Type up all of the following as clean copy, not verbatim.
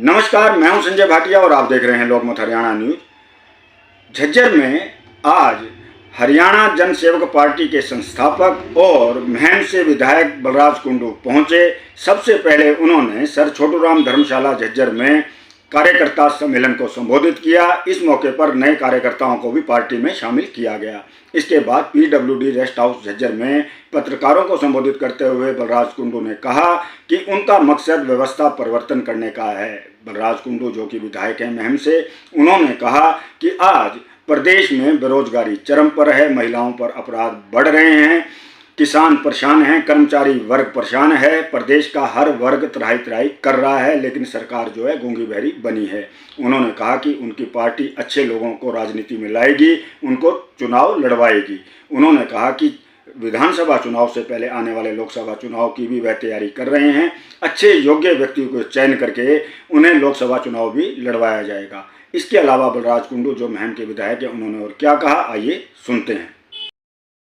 नमस्कार, मैं हूं संजय भाटिया और आप देख रहे हैं लोकमत हरियाणा न्यूज। झज्जर में आज हरियाणा जन सेवक पार्टी के संस्थापक और महम से विधायक बलराज कुंडू पहुंचे। सबसे पहले उन्होंने सर छोटूराम धर्मशाला झज्जर में कार्यकर्ता सम्मेलन को संबोधित किया। इस मौके पर नए कार्यकर्ताओं को भी पार्टी में शामिल किया गया। इसके बाद पीडब्ल्यूडी रेस्ट हाउस झज्जर में पत्रकारों को संबोधित करते हुए बलराज कुंडू ने कहा कि उनका मकसद व्यवस्था परिवर्तन करने का है। बलराज कुंडू, जो कि विधायक हैं महम से, उन्होंने कहा कि आज प्रदेश में बेरोजगारी चरम पर है, महिलाओं पर अपराध बढ़ रहे हैं, किसान परेशान हैं, कर्मचारी वर्ग परेशान है, प्रदेश का हर वर्ग त्राही त्राही कर रहा है, लेकिन सरकार जो है गूंगी बहरी बनी है। उन्होंने कहा कि उनकी पार्टी अच्छे लोगों को राजनीति में लाएगी, उनको चुनाव लड़वाएगी। उन्होंने कहा कि विधानसभा चुनाव से पहले आने वाले लोकसभा चुनाव की भी वह तैयारी कर रहे हैं। अच्छे योग्य व्यक्तियों को चयन करके उन्हें लोकसभा चुनाव भी लड़वाया जाएगा। इसके अलावा बलराज कुंडू, जो महम के विधायक हैं, उन्होंने और क्या कहा, आइए सुनते हैं।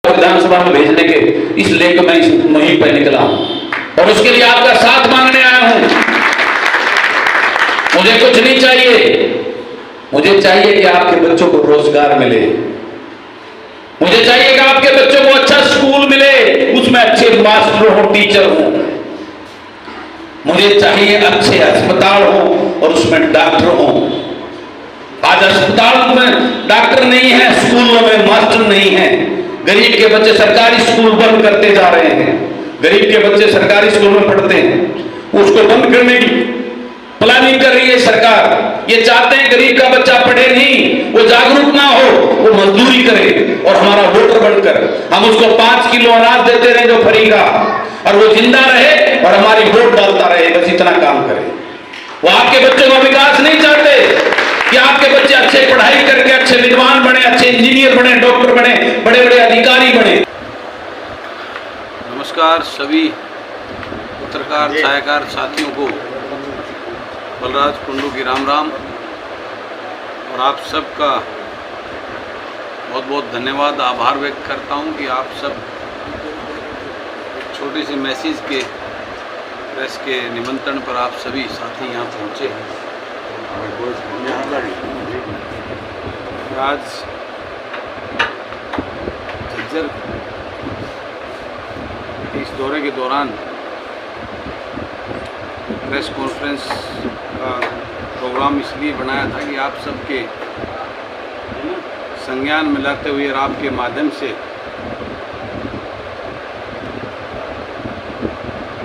विधानसभा में भेजने के इस लेकर मैं इस मुहिम पर निकला और उसके लिए आपका साथ मांगने आया हूं। मुझे कुछ नहीं चाहिए, मुझे चाहिए कि आपके बच्चों को रोजगार मिले, मुझे चाहिए कि आपके बच्चों को अच्छा स्कूल मिले, उसमें अच्छे मास्टर हो, टीचर हो, मुझे चाहिए अच्छे अस्पताल हो और उसमें डॉक्टर हो। आज अस्पताल में डॉक्टर नहीं है, स्कूलों में मास्टर नहीं है, गरीब के बच्चे सरकारी स्कूल बंद करते जा रहे हैं, गरीब के बच्चे सरकारी स्कूल में पढ़ते हैं, उसको बंद करने की प्लानिंग कर रही है सरकार। ये चाहते हैं गरीब का बच्चा पढ़े नहीं, वो जागरूक ना हो, वो मजदूरी करे और हमारा वोटर बनकर हम उसको 5 किलो अनाज देते रहे जो फ्री का, और वो जिंदा रहे और हमारी वोट डालता रहे, बस इतना काम करे। वो आपके बच्चों का विकास नहीं चाहते कि आपके बच्चे अच्छे पढ़ाई करके अच्छे विद्वान बने, अच्छे इंजीनियर बने, डॉक्टर बने, बड़े बड़े अधिकारी बने। नमस्कार सभी पत्रकार छायाकार साथियों को बलराज कुंडू की राम राम, और आप सबका बहुत बहुत धन्यवाद, आभार व्यक्त करता हूं कि आप सब छोटे से मैसेज के प्रेस के निमंत्रण पर आप सभी साथी यहाँ पहुँचे। आज झज्जर इस दौरे के दौरान प्रेस कॉन्फ्रेंस का प्रोग्राम इसलिए बनाया था कि आप सबके संज्ञान में लाते हुए और आपके माध्यम से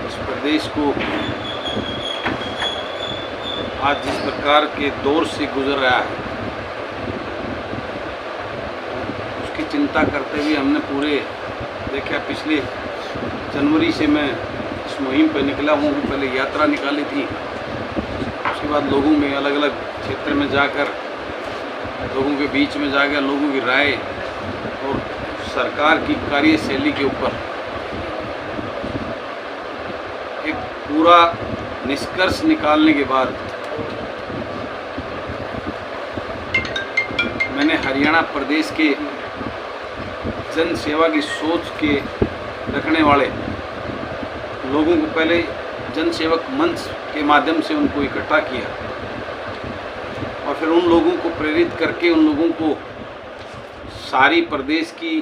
इस प्रदेश को आज जिस प्रकार के दौर से गुजर रहा है उसकी चिंता करते हुए हमने पूरे देखा, पिछले जनवरी से मैं इस मुहिम पर निकला हूँ। पहले यात्रा निकाली थी, उसके बाद लोगों में अलग अलग क्षेत्र में जाकर लोगों के बीच में जाकर लोगों की राय और सरकार की कार्यशैली के ऊपर एक पूरा निष्कर्ष निकालने के बाद मैंने हरियाणा प्रदेश के जन सेवा की सोच के रखने वाले लोगों को पहले जन सेवक मंच के माध्यम से उनको इकट्ठा किया और फिर उन लोगों को प्रेरित करके उन लोगों को सारी प्रदेश की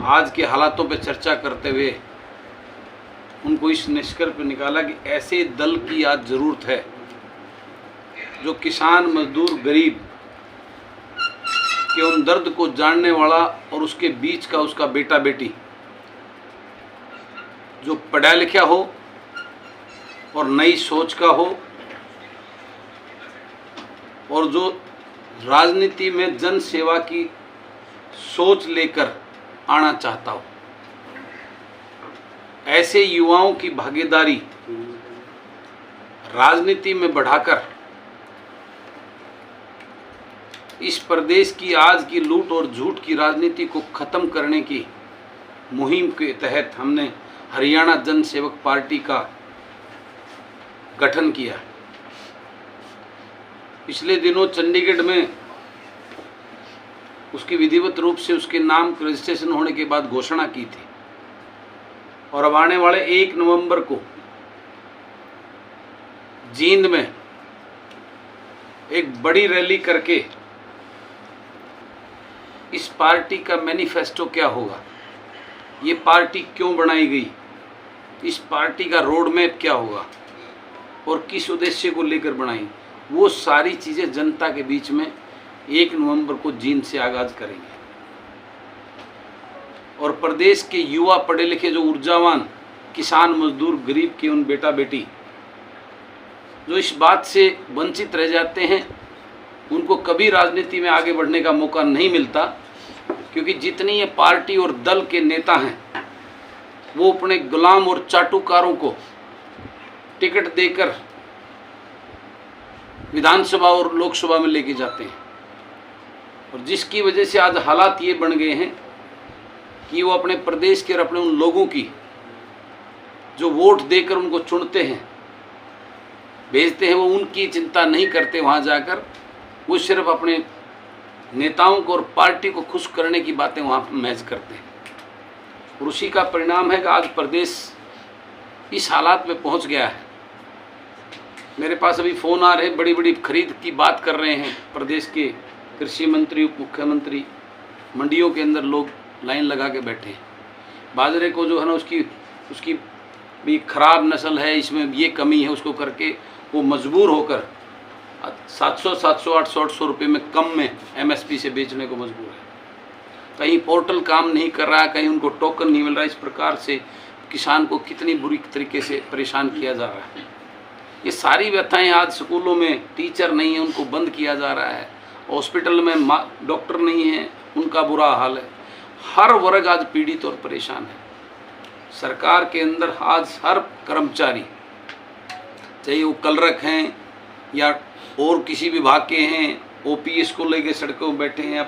आज के हालातों पर चर्चा करते हुए उनको इस निष्कर्ष पर निकाला कि ऐसे दल की आज ज़रूरत है जो किसान, मजदूर, गरीब के उन दर्द को जानने वाला और उसके बीच का उसका बेटा बेटी जो पढ़ा लिखा हो और नई सोच का हो और जो राजनीति में जन सेवा की सोच लेकर आना चाहता हो। ऐसे युवाओं की भागीदारी राजनीति में बढ़ाकर इस प्रदेश की आज की लूट और झूठ की राजनीति को खत्म करने की मुहिम के तहत हमने हरियाणा जन सेवक पार्टी का गठन किया। पिछले दिनों चंडीगढ़ में उसकी विधिवत रूप से उसके नाम रजिस्ट्रेशन होने के बाद घोषणा की थी और अब आने वाले 1 नवंबर को जींद में एक बड़ी रैली करके इस पार्टी का मैनिफेस्टो क्या होगा, ये पार्टी क्यों बनाई गई, इस पार्टी का रोड मैप क्या होगा और किस उद्देश्य को लेकर बनाई, वो सारी चीज़ें जनता के बीच में 1 नवंबर को जींद से आगाज करेंगे। और प्रदेश के युवा पढ़े लिखे जो ऊर्जावान किसान मजदूर गरीब के उन बेटा बेटी जो इस बात से वंचित रह जाते हैं, उनको कभी राजनीति में आगे बढ़ने का मौका नहीं मिलता, क्योंकि जितनी ये पार्टी और दल के नेता हैं वो अपने गुलाम और चाटुकारों को टिकट देकर विधानसभा और लोकसभा में लेके जाते हैं। और जिसकी वजह से आज हालात ये बन गए हैं कि वो अपने प्रदेश के और अपने उन लोगों की जो वोट देकर उनको चुनते हैं भेजते हैं, वो उनकी चिंता नहीं करते वहाँ जाकर, वो सिर्फ अपने नेताओं को और पार्टी को खुश करने की बातें वहाँ महज करते हैं। और उसी का परिणाम है कि आज प्रदेश इस हालात में पहुँच गया है। मेरे पास अभी फ़ोन आ रहे हैं, बड़ी बड़ी खरीद की बात कर रहे हैं प्रदेश के कृषि मंत्री, उप मुख्यमंत्री, मंडियों के अंदर लोग लाइन लगा के बैठे हैं। बाजरे को जो है ना उसकी भी खराब नस्ल है, इसमें ये कमी है, उसको करके वो मजबूर होकर 700, 800 रुपये में कम में MSP से बेचने को मजबूर है। कहीं पोर्टल काम नहीं कर रहा है, कहीं उनको टोकन नहीं मिल रहा। इस प्रकार से किसान को कितनी बुरी तरीके से परेशान किया जा रहा है। ये सारी व्यथाएं आज स्कूलों में टीचर नहीं है, उनको बंद किया जा रहा है। हॉस्पिटल में डॉक्टर नहीं है, उनका बुरा हाल है। हर वर्ग आज पीड़ित और परेशान है। सरकार के अंदर आज हर कर्मचारी, चाहे वो कलरक हैं या और किसी विभाग के हैं, OPS को लेके सड़कों में बैठे हैं,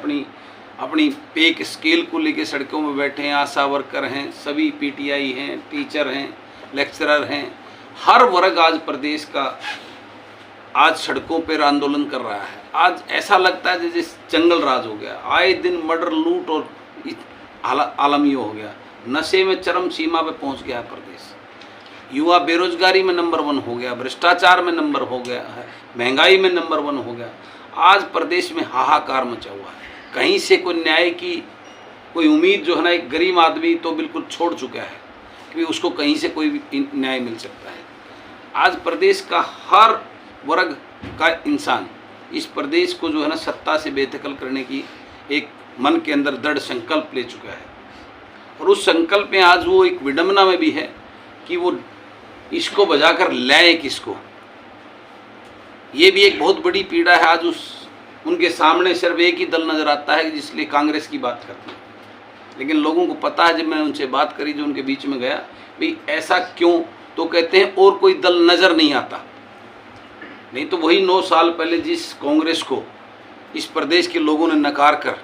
अपनी पे के स्केल को लेके सड़कों में बैठे हैं, आशा वर्कर हैं, सभी PTI हैं, टीचर हैं, लेक्चरर हैं। हर वर्ग आज प्रदेश का आज सड़कों पर आंदोलन कर रहा है। आज ऐसा लगता है जैसे जंगल राज हो गया। आए दिन मर्डर, लूट और आलम ये हो गया। नशे में चरम सीमा पे पहुंच गया है प्रदेश। युवा बेरोजगारी में नंबर 1 हो गया, भ्रष्टाचार में नंबर हो गया है, महंगाई में नंबर 1 हो गया। आज प्रदेश में हाहाकार मचा हुआ है। कहीं से कोई न्याय की कोई उम्मीद जो है ना, एक गरीब आदमी तो बिल्कुल छोड़ चुका है कि उसको कहीं से कोई भी न्याय मिल सकता है। आज प्रदेश का हर वर्ग का इंसान इस प्रदेश को जो है ना सत्ता से बेदखल करने की एक मन के अंदर दृढ़ संकल्प ले चुका है। और उस संकल्प में आज वो एक विडंबना में भी है कि वो इसको बजाकर लाए किसको। ये भी एक बहुत बड़ी पीड़ा है। आज उनके सामने सिर्फ एक ही दल नज़र आता है जिसलिए कांग्रेस की बात करते हैं। लेकिन लोगों को पता है, जब मैंने उनसे बात करी, जो उनके बीच में गया, भाई ऐसा क्यों, तो कहते हैं और कोई दल नज़र नहीं आता। नहीं तो वही 9 साल पहले जिस कांग्रेस को इस प्रदेश के लोगों ने नकार कर,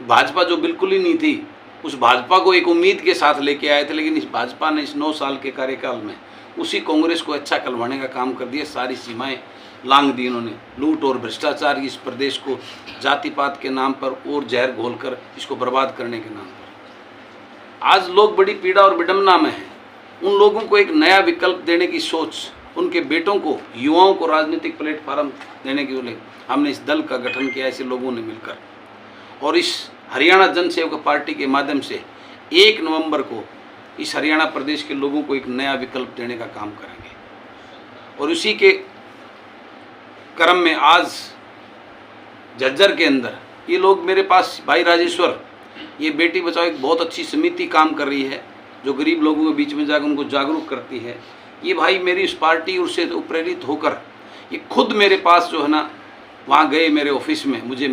भाजपा जो बिल्कुल ही नहीं थी, उस भाजपा को एक उम्मीद के साथ लेके आए थे। लेकिन इस भाजपा ने इस 9 साल के कार्यकाल में उसी कांग्रेस को अच्छा करवाने का काम कर दिया। सारी सीमाएं लांघ दी इन्होंने। लूट और भ्रष्टाचार की इस प्रदेश को जाति पात के नाम पर और जहर घोलकर इसको बर्बाद करने के नाम पर आज लोग बड़ी पीड़ा और विडंबना में हैं। उन लोगों को एक नया विकल्प देने की सोच, उनके बेटों को, युवाओं को राजनीतिक प्लेटफार्म देने के लिए हमने इस दल का गठन किया, ऐसे लोगों ने मिलकर। और इस हरियाणा जन सेवक पार्टी के माध्यम से 1 नवंबर को इस हरियाणा प्रदेश के लोगों को एक नया विकल्प देने का काम करेंगे। और उसी के क्रम में आज झज्जर के अंदर ये लोग मेरे पास, भाई राजेश्वर, ये बेटी बचाओ एक बहुत अच्छी समिति काम कर रही है जो गरीब लोगों के बीच में जाकर उनको जागरूक करती है। ये भाई मेरी इस पार्टी से प्रेरित होकर ये खुद मेरे पास जो है ना वहाँ गए, मेरे ऑफिस में मुझसे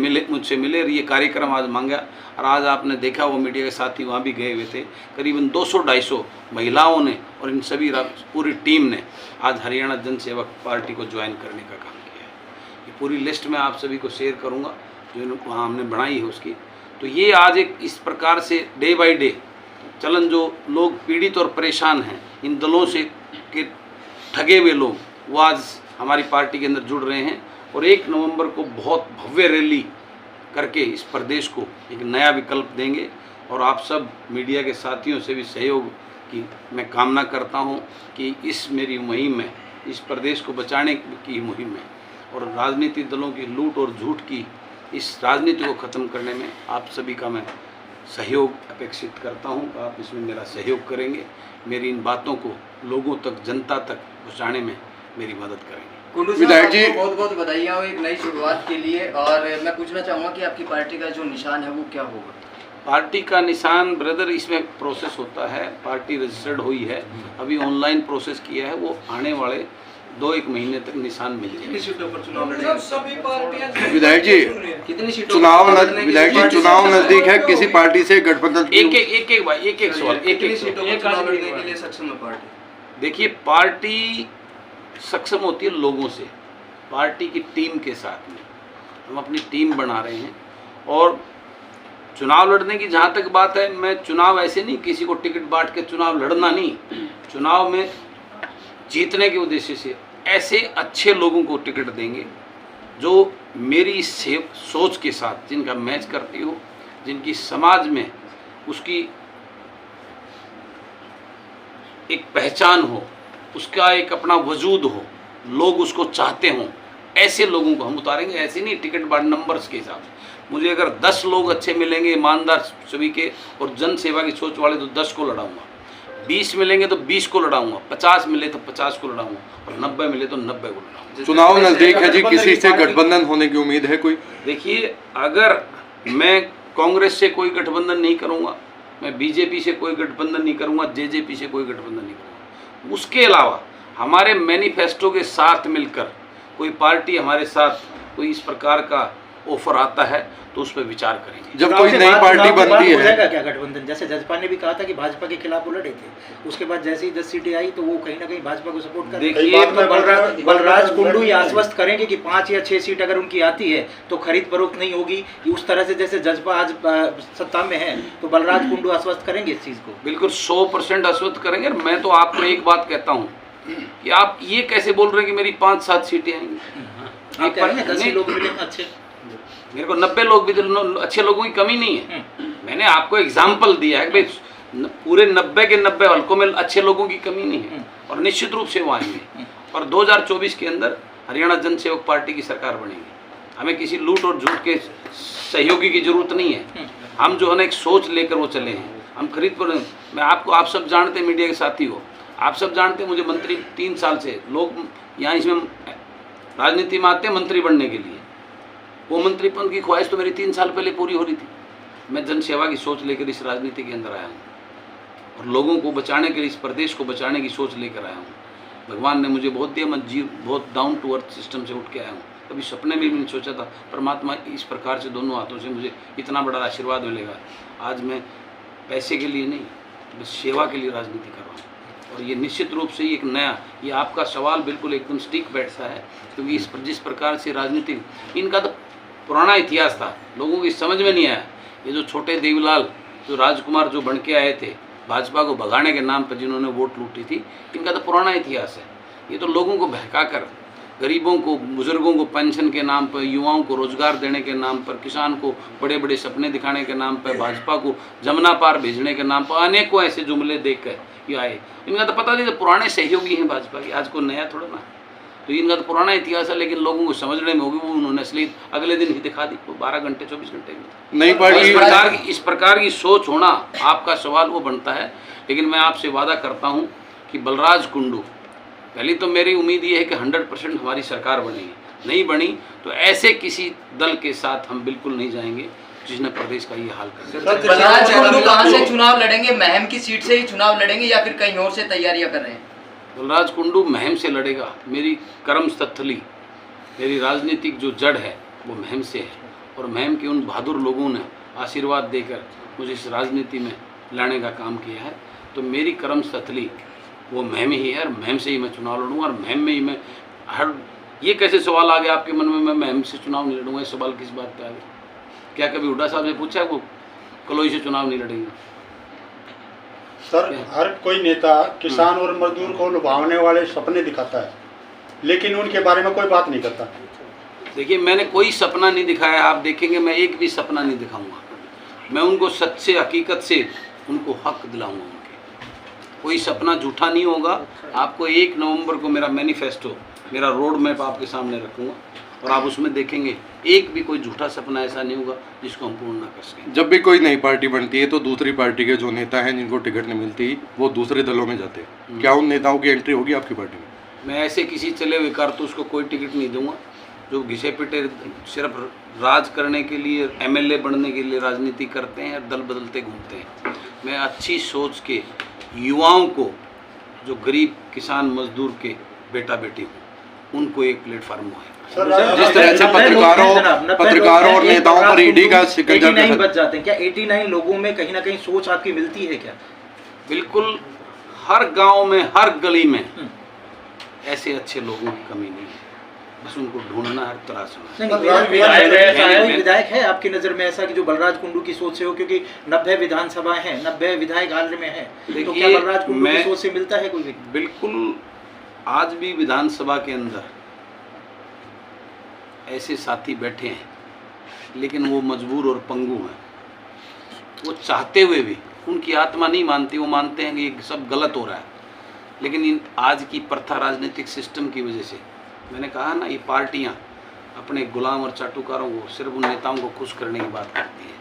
मिले, ये कार्यक्रम आज मांगा। और आज आपने देखा वो मीडिया के साथी वहाँ भी गए हुए थे। करीबन 200-250 महिलाओं ने और इन सभी पूरी टीम ने आज हरियाणा जन सेवक पार्टी को ज्वाइन करने का काम किया है। ये पूरी लिस्ट मैं आप सभी को शेयर करूँगा जो वहाँ हमने बनाई है उसकी। तो ये आज एक इस प्रकार से डे बाई डे चलन, जो लोग पीड़ित और परेशान हैं, इन दलों से के ठगे हुए लोग, वो आज हमारी पार्टी के अंदर जुड़ रहे हैं। और 1 नवंबर को बहुत भव्य रैली करके इस प्रदेश को एक नया विकल्प देंगे। और आप सब मीडिया के साथियों से भी सहयोग की मैं कामना करता हूं कि इस मेरी मुहिम में इस प्रदेश को बचाने की मुहिम है और राजनीतिक दलों की लूट और झूठ की इस राजनीति को ख़त्म करने में आप सभी का मैं सहयोग अपेक्षित करता हूं। आप इसमें मेरा सहयोग करेंगे, मेरी इन बातों को लोगों तक, जनता तक पहुँचाने में मेरी मदद करेंगे। कुंडू साहब, आपको बहुत बहुत बधाइयाँ एक नई शुरुआत के लिए। और मैं पूछना चाहूँगा कि आपकी पार्टी का जो निशान है वो क्या होगा? पार्टी का निशान ब्रदर इसमें प्रोसेस होता है, पार्टी रजिस्टर्ड हुई है, अभी ऑनलाइन प्रोसेस किया है, वो आने वाले 2-1 महीने तक निशान मिल जाएगा। कितनी सीटों पर चुनाव लड़ेंगे? विधायक जी, कितनी सीटों विधायक जी चुनाव नजदीक है, किसी पार्टी से गठबंधन एक सवाल, कितनी सीटों पर चुनाव लड़ने के लिए सक्षम है पार्टी? देखिए, पार्टी सक्षम होती है लोगों से, पार्टी की टीम के साथ में। हम अपनी टीम बना रहे हैं और चुनाव लड़ने की जहाँ तक बात है, मैं चुनाव ऐसे नहीं किसी को टिकट बांट के चुनाव लड़ना नहीं, चुनाव में जीतने के उद्देश्य से ऐसे अच्छे लोगों को टिकट देंगे जो मेरी सोच के साथ, जिनका मैच करती हो, जिनकी समाज में उसकी एक पहचान हो, उसका एक अपना वजूद हो, लोग उसको चाहते हों, ऐसे लोगों को हम उतारेंगे। ऐसे नहीं टिकट बांट नंबर्स के हिसाब से। मुझे अगर 10 लोग अच्छे मिलेंगे, ईमानदार सभी के और जन सेवा की सोच वाले, तो 10 को लड़ाऊंगा। 20 मिलेंगे तो 20 को लड़ाऊंगा, 50 मिले तो 50 को लड़ाऊंगा और 90 मिले तो 90 को लड़ाऊंगा। चुनाव नजदीक है जी, किसी से गठबंधन होने की उम्मीद है कोई? देखिए, अगर मैं कांग्रेस से कोई गठबंधन नहीं करूंगा, मैं बीजेपी से कोई गठबंधन नहीं करूंगा, जेजेपी से कोई गठबंधन नहीं करूंगा, उसके अलावा हमारे मैनिफेस्टो के साथ मिलकर कोई पार्टी हमारे साथ कोई इस प्रकार का ऑफर आता है तो उस पर विचार करेंगे। जब कोई नई पार्टी बनती है, जाएगा क्या गठबंधन? जैसे जजपा ने भी कहा था कि भाजपा के खिलाफ वो लड़े थे, उसके बाद जैसे ही 10 सीटें आई तो वो कहीं ना कहीं भाजपा को सपोर्ट कर। देखिए, तो बलराज कुंडू ये आश्वस्त करेंगे कि 5 या 6 सीट अगर उनकी आती है तो खरीद फरोख्त नहीं होगी, कि उस तरह से जैसे जजपा आज सत्ता में है, तो बलराज कुंडू आश्वस्त करेंगे इस चीज को? बिल्कुल 100% आश्वस्त करेंगे। मैं तो आपको एक बात कहता हूँ कि आप ये कैसे बोल रहे हैं कि मेरी 5-7 सीटें आएंगी? आप कह रहे हैं 10 लोग मिले अच्छे, मेरे को 90 लोग भी अच्छे लोगों की कमी नहीं है। मैंने आपको एग्जाम्पल दिया है कि भाई पूरे 90 के 90 हल्कों में अच्छे लोगों की कमी नहीं है और निश्चित रूप से वो आएंगे। और 2024 के अंदर हरियाणा जन सेवक पार्टी की सरकार बनेगी। हमें किसी लूट और झूठ के सहयोगी की जरूरत नहीं है। हम जो है ना एक सोच लेकर वो चले हैं, हम खरीद पर। मैं आपको, आप सब जानते हैं, मीडिया के साथी हो, आप सब जानते हैं मुझे मंत्री 3 साल से लोग यहाँ इसमें राजनीति में आते हैं मंत्री बनने के लिए। वो मंत्री पद की ख्वाहिश तो मेरी 3 साल पहले पूरी हो रही थी। मैं जन सेवा की सोच लेकर इस राजनीति के अंदर आया हूँ और लोगों को बचाने के लिए, इस प्रदेश को बचाने की सोच लेकर आया हूँ। भगवान ने मुझे बहुत दिया, मैं बहुत डाउन टू अर्थ सिस्टम से उठ के आया हूँ। कभी सपने में भी नहीं सोचा था परमात्मा इस प्रकार से दोनों हाथों से मुझे इतना बड़ा आशीर्वाद मिलेगा। आज मैं पैसे के लिए नहीं, बस सेवा के लिए राजनीति कर रहा हूँ। और ये निश्चित रूप से एक नया, ये आपका सवाल बिल्कुल एकदम स्टिक बैठता है, क्योंकि जिस प्रकार से राजनीति, इनका तो पुराना इतिहास था, लोगों की समझ में नहीं आया। ये जो छोटे देवीलाल, जो राजकुमार जो बन के आए थे भाजपा को भगाने के नाम पर, जिन्होंने वोट लूटी थी, इनका तो पुराना इतिहास है। ये तो लोगों को बहका कर, गरीबों को, बुजुर्गों को पेंशन के नाम पर, युवाओं को रोजगार देने के नाम पर, किसान को बड़े बड़े सपने दिखाने के नाम पर, भाजपा को जमुना पार भेजने के नाम पर अनेकों ऐसे जुमले देख कर ये आए। इनका तो पता नहीं, तो पुराने सहयोगी हैं भाजपा के, आज को नया थोड़ा ना। तो इनका तो पुराना इतिहास है, लेकिन लोगों को समझने में होगी, वो उन्होंने असली अगले दिन ही दिखा दी, वो 12 घंटे 24 घंटे में। नई पार्टी इस प्रकार की सोच होना, आपका सवाल वो बनता है। लेकिन मैं आपसे वादा करता हूँ कि बलराज कुंडू, पहली तो मेरी उम्मीद ये है कि 100% हमारी सरकार बनेगी। नहीं बनी तो ऐसे किसी दल के साथ हम बिल्कुल नहीं जाएंगे जिसने प्रदेश का ये हाल कर दिया। बलराज कुंडू कहाँ से चुनाव लड़ेंगे? महम की सीट से ही चुनाव लड़ेंगे या फिर कहीं और से तैयारियां कर रहे हैं? बलराज कुंडू महम से लड़ेगा। मेरी कर्म स्थली, मेरी राजनीतिक जो जड़ है वो महम से है, और महम के उन बहादुर लोगों ने आशीर्वाद देकर मुझे इस राजनीति में लाने का काम किया है। तो मेरी कर्म स्थली वो महम ही है, और महम से ही मैं चुनाव लड़ूंगा। और महम में ही मैं ये कैसे सवाल आ गया आपके मन में, मैं महम से चुनाव नहीं लड़ूंगा? ये सवाल किस बात पे आ गया? क्या कभी हुड्डा साहब ने पूछा वो कलोई से चुनाव नहीं लड़ेंगे? सर, हर कोई नेता किसान और मजदूर को लुभावने वाले सपने दिखाता है, लेकिन उनके बारे में कोई बात नहीं करता। देखिए, मैंने कोई सपना नहीं दिखाया। आप देखेंगे मैं एक भी सपना नहीं दिखाऊंगा। मैं उनको सच से, हकीकत से उनको हक दिलाऊंगा उनके। कोई सपना झूठा नहीं होगा। आपको 1 नवंबर को मेरा मैनिफेस्टो, मेरा रोड मैप आपके सामने रखूँगा और आप उसमें देखेंगे एक भी कोई झूठा सपना ऐसा नहीं होगा जिसको हम पूर्ण ना कर सकें। जब भी कोई नई पार्टी बनती है तो दूसरी पार्टी के जो नेता हैं जिनको टिकट नहीं मिलती वो दूसरे दलों में जाते हैं, क्या उन नेताओं की एंट्री होगी आपकी पार्टी में? मैं ऐसे किसी चले हुए कारतूस को कोई टिकट नहीं दूंगा जो घिसे पिटे सिर्फ राज करने के लिए, एमएलए बनने के लिए राजनीति करते हैं और दल बदलते घूमते हैं। मैं अच्छी सोच के युवाओं को, जो गरीब किसान मजदूर के बेटा बेटी हूँ, उनको एक प्लेटफार्म है। जिस तरह से पत्रकारों और नेताओं पर ईडी का शिकंजा बच जाते हैं, क्या 89 लोगों में कहीं ना कहीं सोच आपकी मिलती है क्या? बिल्कुल, हर गांव में, हर गली में ऐसे अच्छे लोगों की कमी नहीं है, बस उनको ढूंढना है, तलाशना है। विधायक है आपकी नज़र में ऐसा कि जो बलराज कुंडू की सोच से हो, क्योंकि 90 विधानसभा हैं, 90 विधायक हाल में है, तो क्या बलराज कुंडू की सोच से मिलता है कोई? बिल्कुल, आज भी विधानसभा के अंदर ऐसे साथी बैठे हैं, लेकिन वो मजबूर और पंगु हैं। वो चाहते हुए भी, उनकी आत्मा नहीं मानती, वो मानते हैं कि ये सब गलत हो रहा है, लेकिन इन आज की प्रथा राजनीतिक सिस्टम की वजह से, मैंने कहा ना, ये पार्टियां अपने गुलाम और चाटुकारों को, सिर्फ उन नेताओं को खुश करने की बात करती है।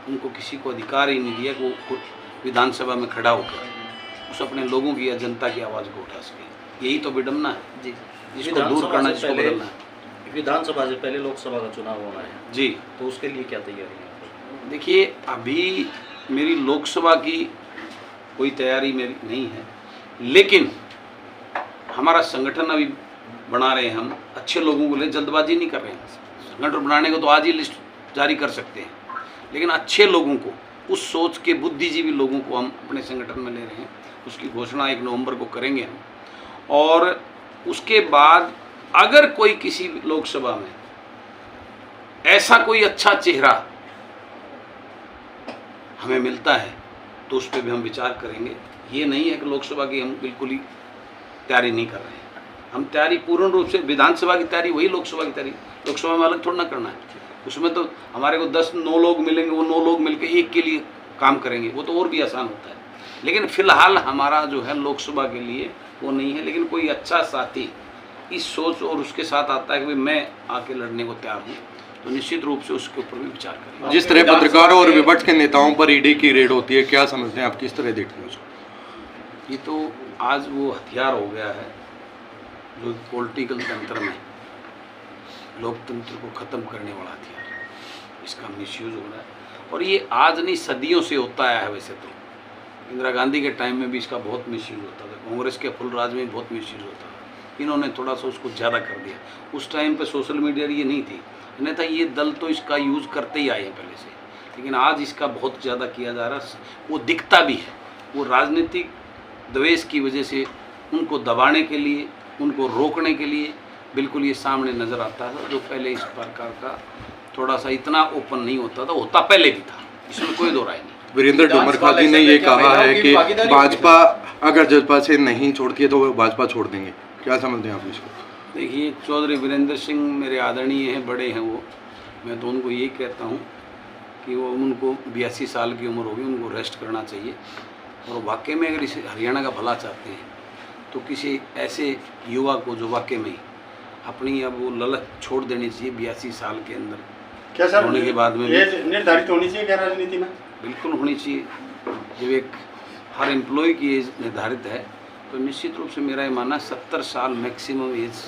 उनको किसी को अधिकार ही नहीं दिया कि वो खुद विधानसभा में खड़ा होकर उस अपने लोगों की या जनता की आवाज़ को उठा सके। यही तो विडम्बना है जी, जिसको दूर करना, जिसको बदलना है। विधानसभा से पहले लोकसभा का चुनाव होना है जी, तो उसके लिए क्या तैयारी है? देखिए, अभी मेरी लोकसभा की कोई तैयारी मेरी नहीं है, लेकिन हमारा संगठन अभी बना रहे हैं। हम अच्छे लोगों को ले, जल्दबाजी नहीं कर रहे हैं। संगठन बनाने को तो आज ही लिस्ट जारी कर सकते हैं, लेकिन अच्छे लोगों को, उस सोच के बुद्धिजीवी लोगों को हम अपने संगठन में ले रहे हैं। उसकी घोषणा 1 नवंबर को करेंगे हम, और उसके बाद अगर कोई किसी लोकसभा में ऐसा कोई अच्छा चेहरा हमें मिलता है तो उस पर भी हम विचार करेंगे। ये नहीं है कि लोकसभा की हम बिल्कुल ही तैयारी नहीं कर रहे हैं। हम तैयारी पूर्ण रूप से, विधानसभा की तैयारी वही लोकसभा की तैयारी, लोकसभा में अलग थोड़ा ना करना है। उसमें तो हमारे को 9 लोग मिलेंगे, वो 9 लोग मिलकर एक के लिए काम करेंगे, वो तो और भी आसान होता है। लेकिन फिलहाल हमारा जो है लोकसभा के लिए वो नहीं है, लेकिन कोई अच्छा साथी इस सोच और उसके साथ आता है कि मैं आके लड़ने को तैयार हूँ, तो निश्चित रूप से उसके ऊपर भी विचार करेंगे। जिस तरह पत्रकारों और विपक्ष के नेताओं पर ईडी की रेड होती है, क्या समझते हैं आप, किस तरह देखते हैं उसको? ये तो आज वो हथियार हो गया है जो पॉलिटिकल तंत्र में लोकतंत्र को ख़त्म करने वाला हथियार, इसका मिसयूज़ हो रहा है। और ये आज नहीं, सदियों से होता आया है। वैसे तो इंदिरा गांधी के टाइम में भी इसका बहुत मिसयूज़ होता था, कांग्रेस के फुलराज में बहुत मिसयूज़ होता था। इन्होंने थोड़ा सा उसको ज़्यादा कर दिया। उस टाइम पे सोशल मीडिया ये नहीं थी, नहीं था, ये दल तो इसका यूज़ करते ही आए हैं पहले से, लेकिन आज इसका बहुत ज़्यादा किया जा रहा है। वो दिखता भी है, वो राजनीतिक द्वेष की वजह से उनको दबाने के लिए, उनको रोकने के लिए बिल्कुल ये सामने नज़र आता है। जो पहले इस प्रकार का थोड़ा सा इतना ओपन नहीं होता था, होता पहले भी था, इसमें कोई दो राय नहीं। वीरेंद्र डोमरखा जी ने ये कहा है कि भाजपा अगर जजपा से नहीं छोड़ती है तो वो भाजपा छोड़ देंगे, क्या समझते हैं आप इसको? देखिए, चौधरी वीरेंद्र सिंह मेरे आदरणीय हैं, बड़े हैं वो। मैं तो उनको यही कहता हूँ कि वो, उनको 82 साल की उम्र होगी, उनको रेस्ट करना चाहिए। और वाकई में अगर इस हरियाणा का भला चाहते हैं तो किसी ऐसे युवा को जो वाकई में अपनी अब वो ललक छोड़ देनी चाहिए 82 साल के अंदर। क्या सर होने के बाद में एज निर्धारित होनी चाहिए क्या राजनीति में? बिल्कुल होनी चाहिए। जब एक हर एम्प्लॉय की एज निर्धारित है तो निश्चित रूप से मेरा ये मानना 70 साल मैक्सिमम एज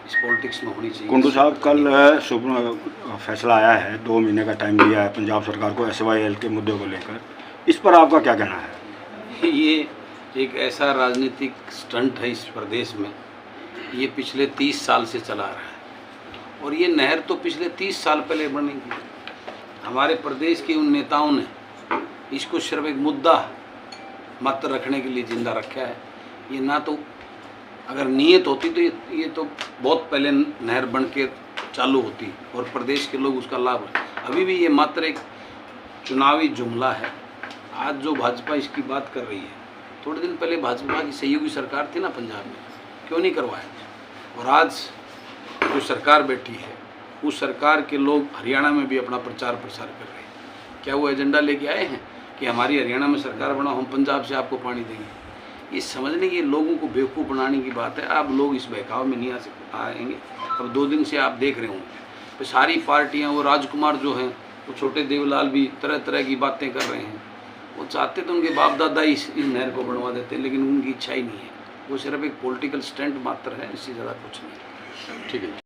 इस पॉलिटिक्स में होनी चाहिए। कुंडू साहब, कल सुप्रीम फैसला आया है, 2 महीने का टाइम दिया है पंजाब सरकार को SYL के मुद्दे को लेकर, इस पर आपका क्या कहना है? ये एक ऐसा राजनीतिक स्टंट है इस प्रदेश में, ये पिछले 30 साल से चला रहा है। और ये नहर तो पिछले 30 साल पहले बनी थी। हमारे प्रदेश के उन नेताओं ने इसको सिर्फ एक मुद्दा मात्र रखने के लिए जिंदा रखा है। ये ना तो अगर नियत होती तो ये तो बहुत पहले नहर बन के चालू होती और प्रदेश के लोग उसका लाभ है। अभी भी ये मात्र एक चुनावी जुमला है। आज जो भाजपा इसकी बात कर रही है, थोड़े दिन पहले भाजपा की सहयोगी सरकार थी ना पंजाब में, क्यों नहीं करवाया? और आज जो सरकार बैठी है, उस सरकार के लोग हरियाणा में भी अपना प्रचार प्रसार कर रहे हैं। क्या वो एजेंडा लेके आए हैं कि हमारी हरियाणा में सरकार बनाओ, हम पंजाब से आपको पानी देंगे? ये समझने की, लोगों को बेवकूफ़ बनाने की बात है। अब लोग इस बहकाव में नहीं आएंगे। अब 2 दिन से आप देख रहे होंगे तो सारी पार्टियां, वो राजकुमार जो हैं, वो छोटे देवलाल भी तरह तरह की बातें कर रहे हैं। वो चाहते तो उनके बाप दादा इस नहर को बनवा देते, लेकिन उनकी इच्छा ही नहीं है। वो सिर्फ एक पॉलिटिकल स्टंट मात्र है, इससे ज़्यादा कुछ नहीं। ठीक है।